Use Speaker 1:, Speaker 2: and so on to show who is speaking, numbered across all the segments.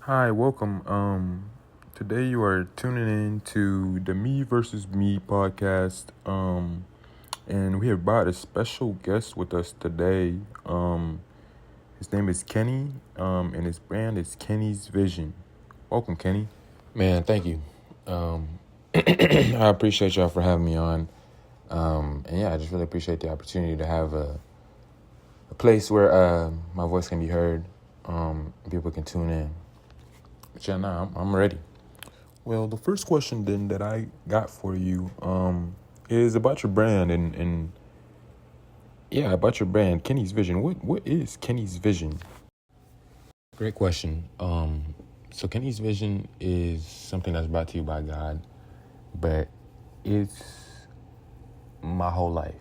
Speaker 1: Hi, welcome. Today you are tuning in to the Me versus Me podcast. And we have brought a special guest with us today. His name is Kenny. And his brand is Kenny's Vision. Welcome, Kenny.
Speaker 2: Man, thank you. I appreciate y'all for having me on. And yeah, I just really appreciate the opportunity to have a place where my voice can be heard, and people can tune in. But yeah, nah, I'm ready.
Speaker 1: Well, the first question then that I got for you is about your brand and yeah, about your brand, Kenny's Vision. What is Kenny's Vision?
Speaker 2: Great question. So Kenny's Vision is something that's brought to you by God, but it's my whole life.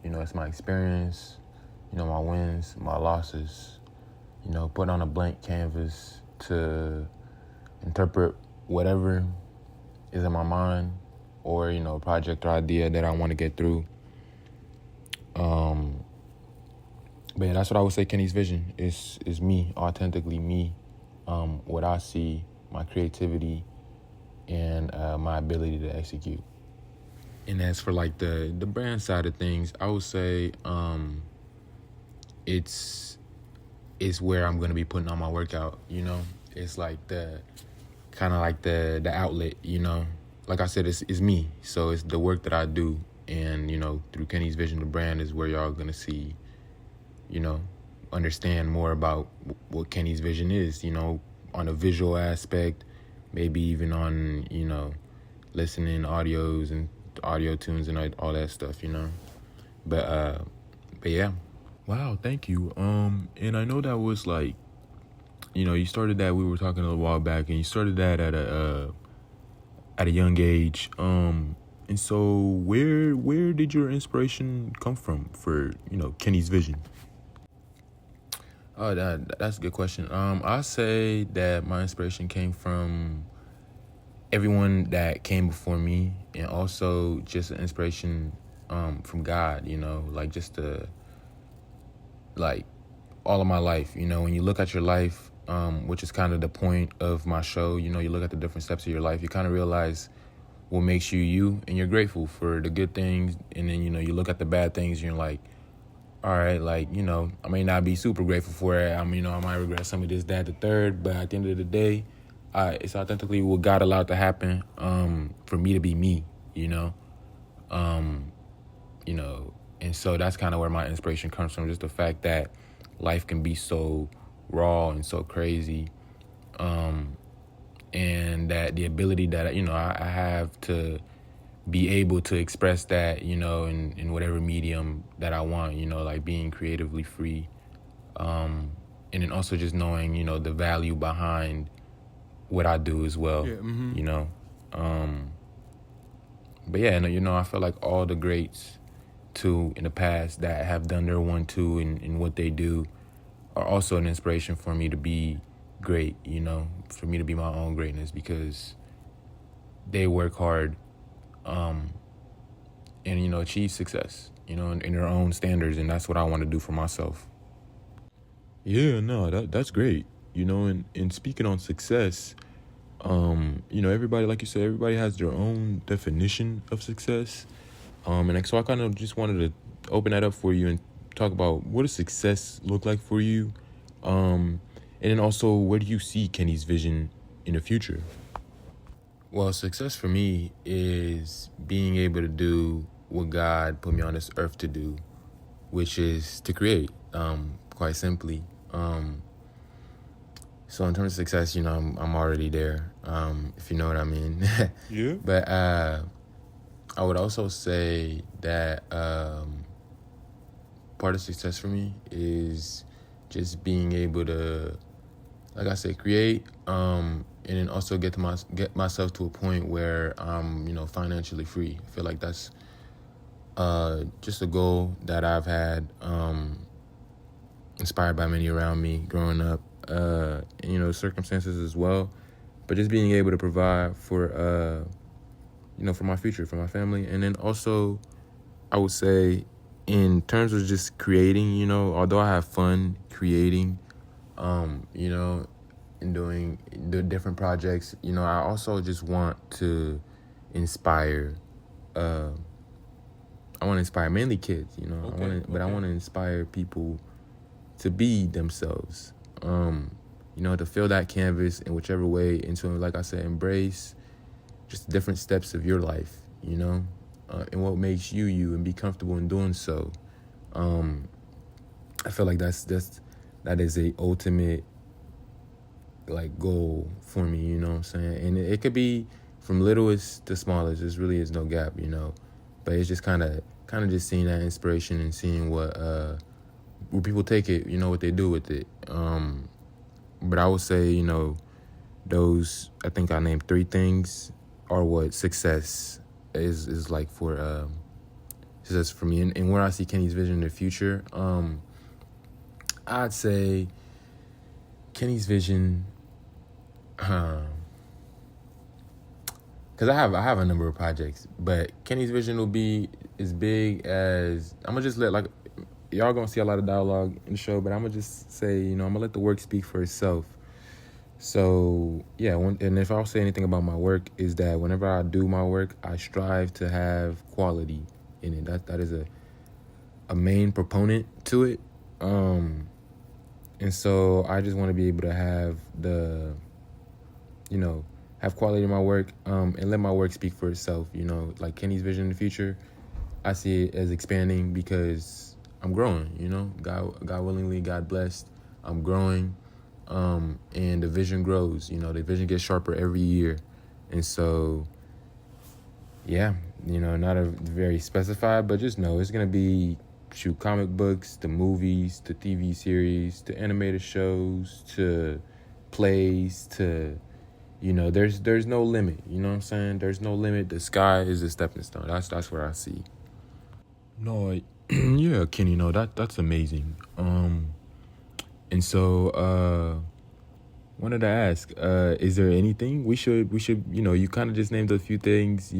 Speaker 2: It's my experience, my wins, my losses, put on a blank canvas to interpret whatever is in my mind or, a project or idea that I want to get through. But yeah, that's what I would say Kenny's Vision is me, authentically me, what I see, my creativity, and my ability to execute. And as for like the brand side of things, I would say it's where I'm gonna be putting on my workout. It's like the kind of like the outlet. Like I said, it's me. So it's the work that I do, and through Kenny's Vision, the brand is where y'all gonna see, understand more about what Kenny's Vision is. On a visual aspect, maybe even on listening audios and audio tunes and all that stuff. But yeah.
Speaker 1: Wow, thank you. And I know that was like, you started that. We were talking a little while back, and you started that at a young age. And so where did your inspiration come from for Kenny's Vision?
Speaker 2: Oh, that's a good question. I say that my inspiration came from everyone that came before me, and also just an inspiration from God. Like just like all of my life. When you look at your life, which is kind of the point of my show. You look at the different steps of your life. You kind of realize what makes you you, and you're grateful for the good things, and then you look at the bad things, and you're like, all right, like, I may not be super grateful for it. I might regret some of this, that, the third, but at the end of the day, it's authentically what God allowed to happen, for me to be me, um, and so that's kind of where my inspiration comes from, just the fact that life can be so raw and so crazy, and that the ability that, I have to be able to express that, in whatever medium that I want, like being creatively free. And then also just knowing, the value behind what I do as well,
Speaker 1: Yeah. Mm-hmm.
Speaker 2: you know. Um, but yeah, I feel like all the greats too in the past that have done their 1-2 in what they do are also an inspiration for me to be great, for me to be my own greatness, because they work hard, and achieve success, in their own standards, and that's what I want to do for myself.
Speaker 1: Yeah, no, that's great. And speaking on success, everybody, like you said, everybody has their own definition of success. And so I kind of just wanted to open that up for you and talk about what does success look like for you, and then also where do you see Kenny's vision in the future?
Speaker 2: Well, success for me is being able to do what God put me on this earth to do, which is to create, quite simply. So in terms of success, I'm already there, if you know what I mean.
Speaker 1: Yeah.
Speaker 2: But I would also say that part of success for me is just being able to, like I said, create, and then also get myself to a point where I'm, financially free. I feel like that's just a goal that I've had, inspired by many around me growing up, and, circumstances as well. But just being able to provide for, for my future, for my family. And then also, I would say, in terms of just creating, although I have fun creating, and doing the different projects. I also just want to inspire. I want to inspire mainly kids. I want to inspire people to be themselves. To fill that canvas in whichever way, and to, like I said, embrace just different steps of your life. And what makes you you, and be comfortable in doing so. I feel like that is a ultimate like goal for me. You know what I'm saying? And it could be from littlest to smallest. There really is no gap. But it's just kind of just seeing that inspiration and seeing what where people take it. What they do with it. But I would say those, I think I named 3 things, are what success is like for success for me, and where I see Kenny's vision in the future. I'd say Kenny's vision, because I have a number of projects, but Kenny's vision will be as big as, I'm gonna just let, like, y'all gonna see a lot of dialogue in the show, but I'm gonna just say, I'm gonna let the work speak for itself. So yeah, and if I'll say anything about my work, is that whenever I do my work, I strive to have quality in it. That is a main proponent to it. And so I just want to be able to have have quality in my work, and let my work speak for itself. Like Kenny's vision in the future, I see it as expanding because I'm growing. God willingly, God blessed, I'm growing, and the vision grows. The vision gets sharper every year, and so yeah, not a very specified, but just know it's gonna be comic books, to movies, to TV series, to animated shows, to plays, to there's no limit. You know what I'm saying? There's no limit. The sky is a stepping stone. That's what I see. No, yeah, Kenny. No, that's amazing. And so wanted to ask, is there anything we should you kind of just named a few things,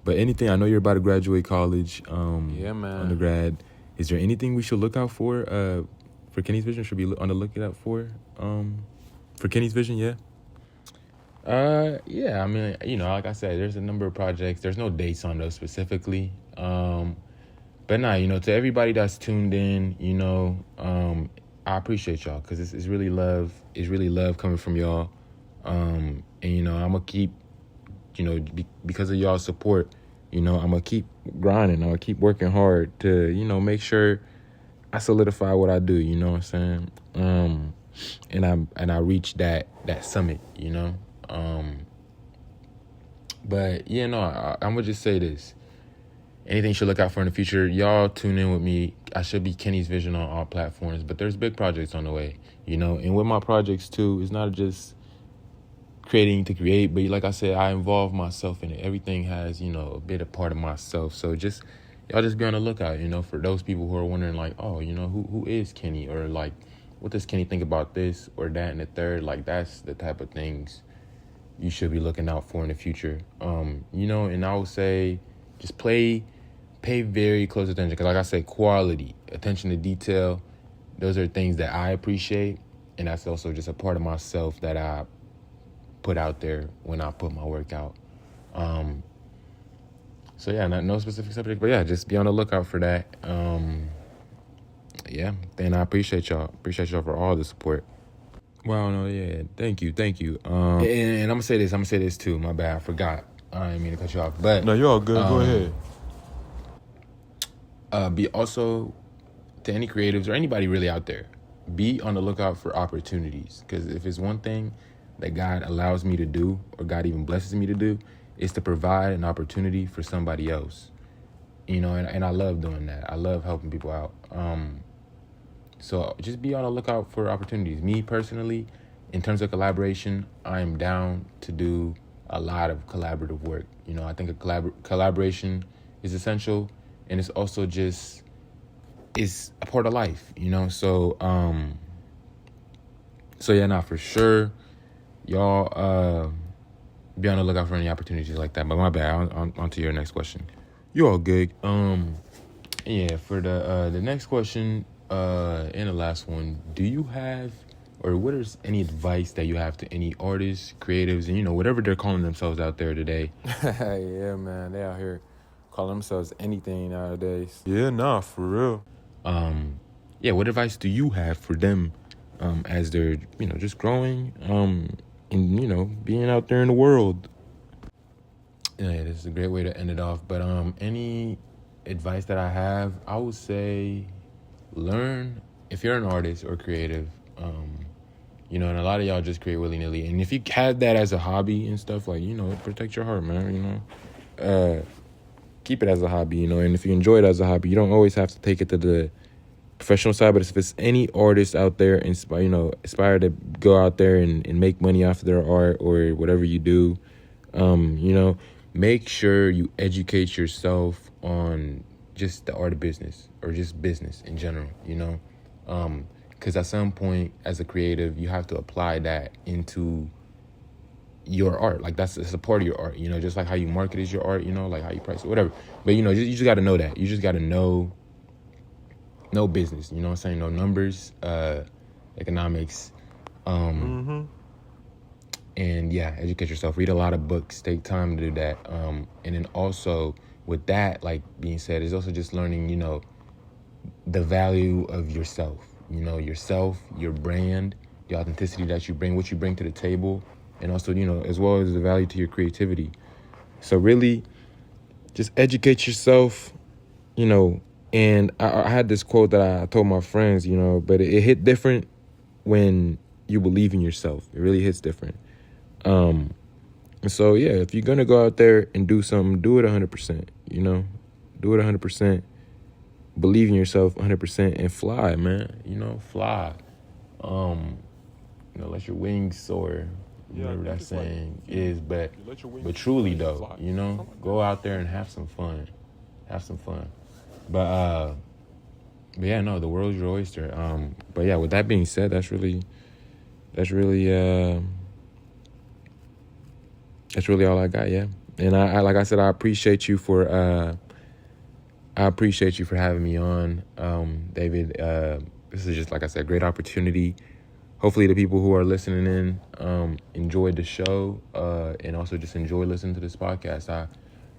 Speaker 2: but anything, I know you're about to graduate college,
Speaker 1: Yeah, man.
Speaker 2: undergrad. Is there anything we should look out for Kenny's vision? Should be on the lookout for Kenny's vision? Yeah. Yeah. I mean, like I said, there's a number of projects. There's no dates on those specifically. But nah, to everybody that's tuned in, I appreciate y'all, because it's really love. It's really love coming from y'all. And I'm gonna keep, because of y'all's support, I'm gonna keep grinding. I'm gonna keep working hard to, make sure I solidify what I do. You know what I'm saying? And I reach that summit. But yeah, no, I'm gonna just say this. Anything you should look out for in the future, y'all tune in with me. I should be Kenny's Vision on all platforms, but there's big projects on the way, and with my projects too, it's not just creating to create, but like I said, I involve myself in it. Everything has, a bit of part of myself. So y'all just be on the lookout, for those people who are wondering, like, oh, who is Kenny? Or like, what does Kenny think about this or that and the third? Like, that's the type of things you should be looking out for in the future. And I would say just pay very close attention, because like I said, quality, attention to detail, those are things that I appreciate, and that's also just a part of myself that I put out there when I put my work out. So yeah, no specific subject, but yeah, just be on the lookout for that. Yeah, and I appreciate y'all for all the support. Wow, no, yeah, thank you. And I'm gonna say this too. My bad, I forgot. I didn't mean to cut you off, but
Speaker 1: No, you're all good. Go ahead.
Speaker 2: Be also, to any creatives or anybody really out there, be on the lookout for opportunities. Because if it's one thing that God allows me to do, or God even blesses me to do, is to provide an opportunity for somebody else. And I love doing that. I love helping people out. So just be on the lookout for opportunities. Me personally, in terms of collaboration, I am down to do a lot of collaborative work. I think a collaboration is essential, and it's also it's a part of life. So yeah, for sure, y'all be on the lookout for any opportunities like that. But my bad, on to your next question. You're all good. Yeah, for the next question, and the last one, do you have or what is any advice that you have to any artists, creatives, and whatever they're calling themselves out there today?
Speaker 3: Yeah, man, they out here calling themselves anything nowadays.
Speaker 1: Yeah, nah, for real.
Speaker 2: Yeah, what advice do you have for them as they're just growing and being out there in the world? Yeah, this is a great way to end it off. But any advice that I have, I would say learn. If you're an artist or creative, and a lot of y'all just create willy-nilly. And if you have that as a hobby and stuff, like, protect your heart, man, keep it as a hobby, and if you enjoy it as a hobby, you don't always have to take it to the professional side. But if it's any artist out there aspire to go out there and make money off of their art or whatever you do, make sure you educate yourself on just the art of business or just business in general, because at some point as a creative, you have to apply that into your art. Like it's a part of your art, just like how you market is your art, like how you price it, whatever. But, you just got to know that. You just got to know business, you know what I'm saying? Know numbers, economics, and yeah, educate yourself. Read a lot of books. Take time to do that. And then also with that, like being said, is also just learning, the value of yourself. Yourself, your brand, the authenticity that you bring, what you bring to the table, and also, as well as the value to your creativity. So really, just educate yourself, And I had this quote that I told my friends, but it hit different when you believe in yourself. It really hits different. And so, yeah, if you're going to go out there and do something, do it 100%, do it 100%, believe in yourself 100% and fly, man, fly. Let your wings soar, whatever that saying is, but truly though, go out there and have some fun, but yeah, no, the world's your oyster. But yeah, with that being said, that's really all I got. Yeah, and I like I said, I appreciate you for having me on, David. This is just, like I said, a great opportunity. Hopefully the people who are listening in enjoyed the show and also just enjoy listening to this podcast. I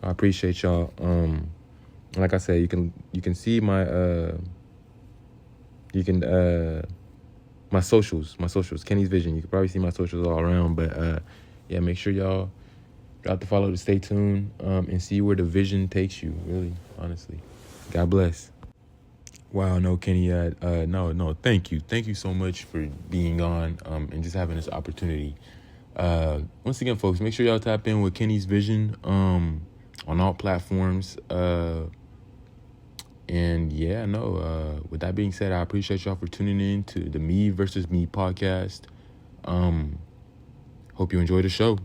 Speaker 2: appreciate y'all. Like I said, you can see my my socials, Kenny's Vision. You can probably see my socials all around. But yeah, make sure y'all drop the follow to stay tuned and see where the vision takes you. Really, honestly, God bless. Wow, no, Kenny, no, thank you so much for being on and just having this opportunity. Once again, folks, make sure y'all tap in with Kenny's Vision on all platforms. And yeah, no, with that being said, I appreciate y'all for tuning in to the Me versus Me podcast. Hope you enjoy the show.